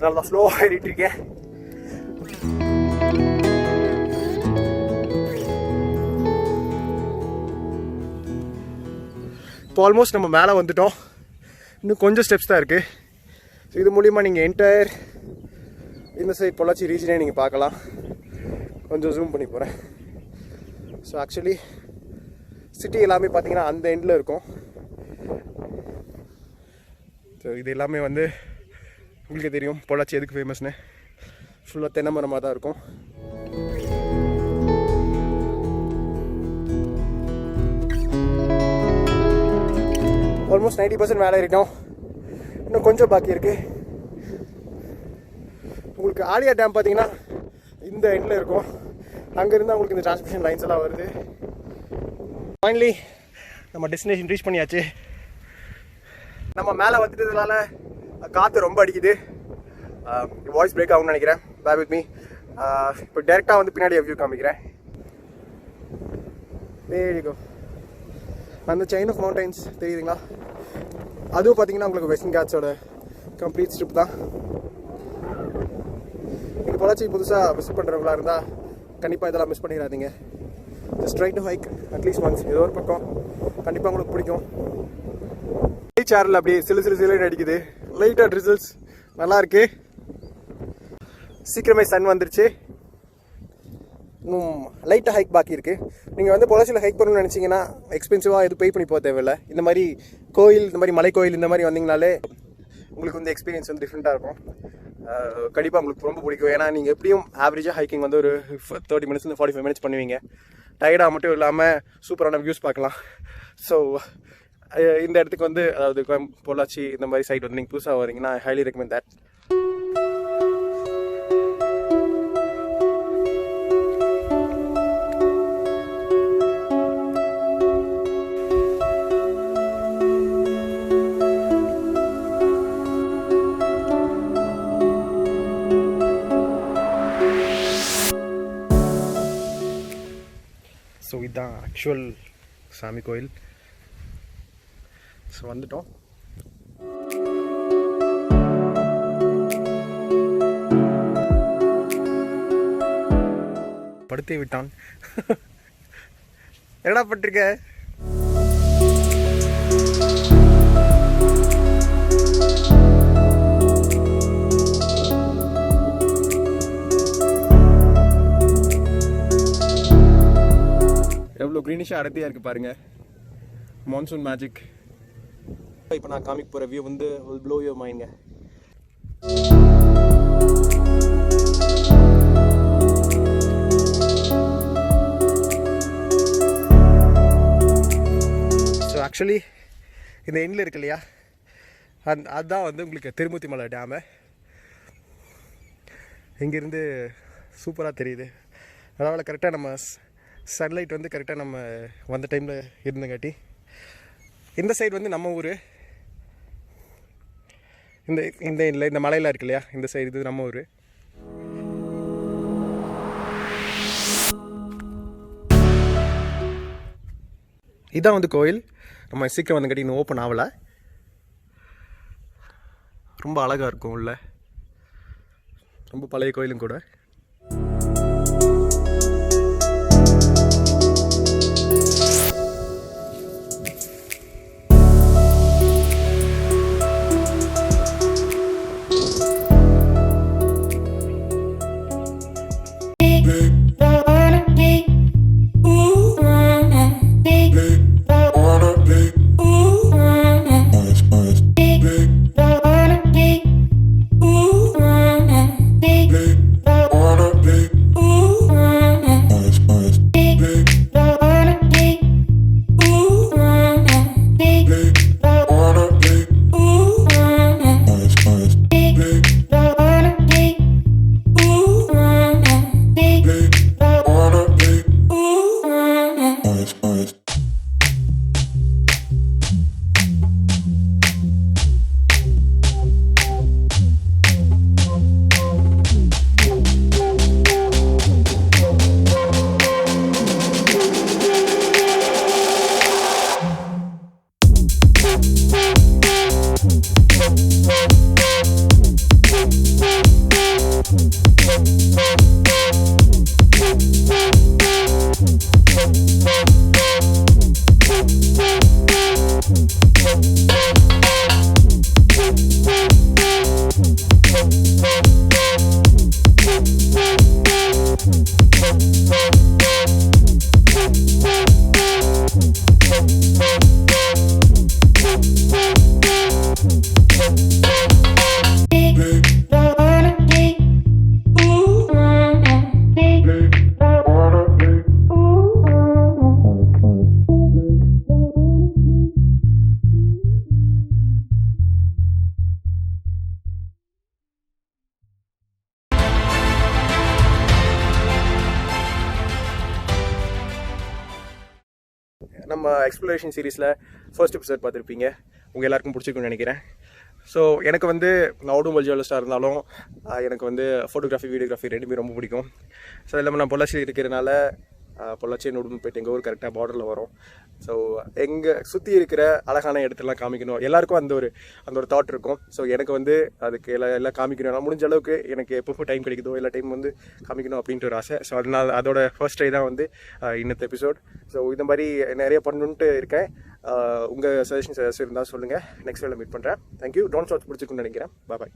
நல்லா ஸ்லோவாக ஏறிட்டு இருக்கேன். இப்போ ஆல்மோஸ்ட் நம்ம மேலே வந்துட்டோம். இன்னும் கொஞ்சம் ஸ்டெப்ஸ் தான் இருக்குது. ஸோ இது மூலிமா நீங்கள் என்டையர் இந்த சைட் பொள்ளாச்சி ரீஜனே நீங்கள் பார்க்கலாம். கொஞ்சம் ஜூம் பண்ணி போகிறேன். ஸோ ஆக்சுவலி சிட்டி எல்லாமே பார்த்தீங்கன்னா அந்த எண்டில் இருக்கும். ஸோ இது எல்லாமே வந்து உங்களுக்கு தெரியும் பொள்ளாச்சி எதுக்கு ஃபேமஸ்னு. ஃபுல்லாக தென்னை மரமாக தான் இருக்கும். ஆல்மோஸ்ட் 90% மேலே இருக்கோம். இன்னும் கொஞ்சம் பாக்கி இருக்குது. உங்களுக்கு ஆலியா டேம் பார்த்தீங்கன்னா இந்த எண்டில் இருக்கும். அங்கேருந்து உங்களுக்கு இந்த டிரான்ஸ்மிஷன் லைன்ஸ் எல்லாம் வருது. ஃபைனலி நம்ம டெஸ்டினேஷன் ரீச் பண்ணியாச்சு. நம்ம மேலே வந்துட்டதுனால காற்று ரொம்ப அடிக்குது. வாய்ஸ் பிரேக் ஆகும்னு நினைக்கிறேன். Bear with me. இப்போ டேரெக்டாக வந்து பின்னாடி வியூ காமிக்கிறேன். தேடிக்கோ அந்த செயின் ஆஃப் மவுண்டைன்ஸ் தெரியுதுங்களா? அதுவும் பார்த்தீங்கன்னா உங்களுக்கு வெஸ்டர்ன் காட்ஸோட கம்ப்ளீட் ஸ்ட்ரிப் தான். இது பொள்ளாச்சி புதுசாக விசிட் பண்ணுறவங்களா இருந்தால் கண்டிப்பாக இதெல்லாம் மிஸ் பண்ணிடாதீங்க. Just try to hike at least once. ஏதோ ஒரு பக்கம் கண்டிப்பாக உங்களுக்கு பிடிக்கும். சேரில் அப்படியே சிலு அடிக்குது. லைட்டாக ட்ரிசல்ஸ் நல்லா இருக்கு. சீக்கிரமே சன் வந்துருச்சு. இன்னும் லைட்டாக ஹைக் பாக்கி இருக்குது. நீங்கள் வந்து பொள்ளாச்சியில் ஹைக் பண்ணணும்னு நினச்சிங்கன்னா எக்ஸ்பென்சிவாக எதுவும் பே பண்ணி போக தேவையில்லை. இந்த மாதிரி கோயில், இந்த மாதிரி மலை கோயில் இந்த மாதிரி வந்தீங்கனாலே உங்களுக்கு வந்து எக்ஸ்பீரியன்ஸ் வந்து டிஃப்ரெண்ட்டாக இருக்கும். கண்டிப்பாக உங்களுக்கு ரொம்ப பிடிக்கும். ஏன்னா நீங்கள் எப்படியும் ஆவரேஜாக ஹைக்கிங் வந்து ஒரு 30 மினிட்ஸ்லேருந்து 45 மினிட்ஸ் பண்ணுவீங்க. டயர்டாக மட்டும் இல்லாமல் சூப்பரான வியூஸ் பார்க்கலாம். ஸோ இந்த இடத்துக்கு வந்து அதாவது பொள்ளாச்சி இந்த மாதிரி சைட் வந்து நீங்கள் புதுசாக வரீங்கன்னா ஐ ஹைலி ரெக்கமெண்ட் தட். ஸோ இதுதான் ஆக்சுவல் சாமி கோயில். ஸோ வந்துட்டோம். படுத்தே விட்டான். என்னடா பட்டிருக்க? எவ்வளோ க்ரீனிஷாக அடர்த்தியாக இருக்குது பாருங்கள். Monsoon magic. இப்போ நான் காமிக்க போகிற வியூ வந்து will blow your mind. So actually இந்த எண்ணில் இருக்கு இல்லையா, அதுதான் வந்து உங்களுக்கு திருமூர்த்தி மலை டேமு. இங்கேருந்து சூப்பராக தெரியுது. அதனால் கரெக்டாக நம்ம சன்லைட் வந்து கரெக்டாக நம்ம வந்த டைமில் இருந்தங்காட்டி. இந்த சைடு வந்து நம்ம ஊர். இந்த மலையில் இருக்கு இல்லையா, இந்த சைடு இது நம்ம ஊர். இதான் வந்து கோயில். நம்ம சீக்கிரம் வந்தங்காட்டி இன்னும் ஓப்பன் ஆகலை. ரொம்ப அழகாக இருக்கும் உள்ள. ரொம்ப பழைய கோயிலும் கூட. நம்ம எக்ஸ்ப்ளோரேஷன் சீரீஸில் ஃபர்ஸ்ட் எபிசோட் பார்த்துருப்பீங்க. உங்கள் எல்லாருக்கும் பிடிச்சிருக்குன்னு நினைக்கிறேன். ஸோ எனக்கு வந்து நான் ஆட்டோமொபைல் ஜுவலிஸ்டாக இருந்தாலும் எனக்கு வந்து ஃபோட்டோகிராஃபி வீடியோகிராஃபி ரெண்டுமே ரொம்ப பிடிக்கும். ஸோ இல்லாமல் நான் பொள்ளாச்சியில் இருக்கிறதுனால பொள்ளாச்சி and உடுமல்பேட் எங்கள் ஊர் கரெக்டாக பார்டரில் வரும். ஸோ எங்கள் சுற்றி இருக்கிற அழகான இடத்துலாம் காமிக்கணும், எல்லாருக்கும் அந்த ஒரு தாட் இருக்கும். ஸோ எனக்கு வந்து அதுக்கு எல்லாம் காமிக்கணும், நான் முடிஞ்ச அளவுக்கு எனக்கு எப்போ டைம் கிடைக்குதோ எல்லா டைம் வந்து காமிக்கணும் அப்படின்ட்டு ஒரு ஆசை. ஸோ அதனால் அதோட ஃபர்ஸ்ட் ட்ரை தான் வந்து இன்னத்த எபிசோட். ஸோ இந்த மாதிரி நிறைய பண்ணணுன்ட்டு இருக்கேன். உங்கள் சஜஷன்ஸ் ஏதாச்சும் இருந்தால் சொல்லுங்கள். நெக்ஸ்ட் வேலை மீட் பண்ணுறேன். தேங்க்யூ. டோன்ட் ஸ்டாப் பிடிச்சிருக்குன்னு நினைக்கிறேன். பாய்.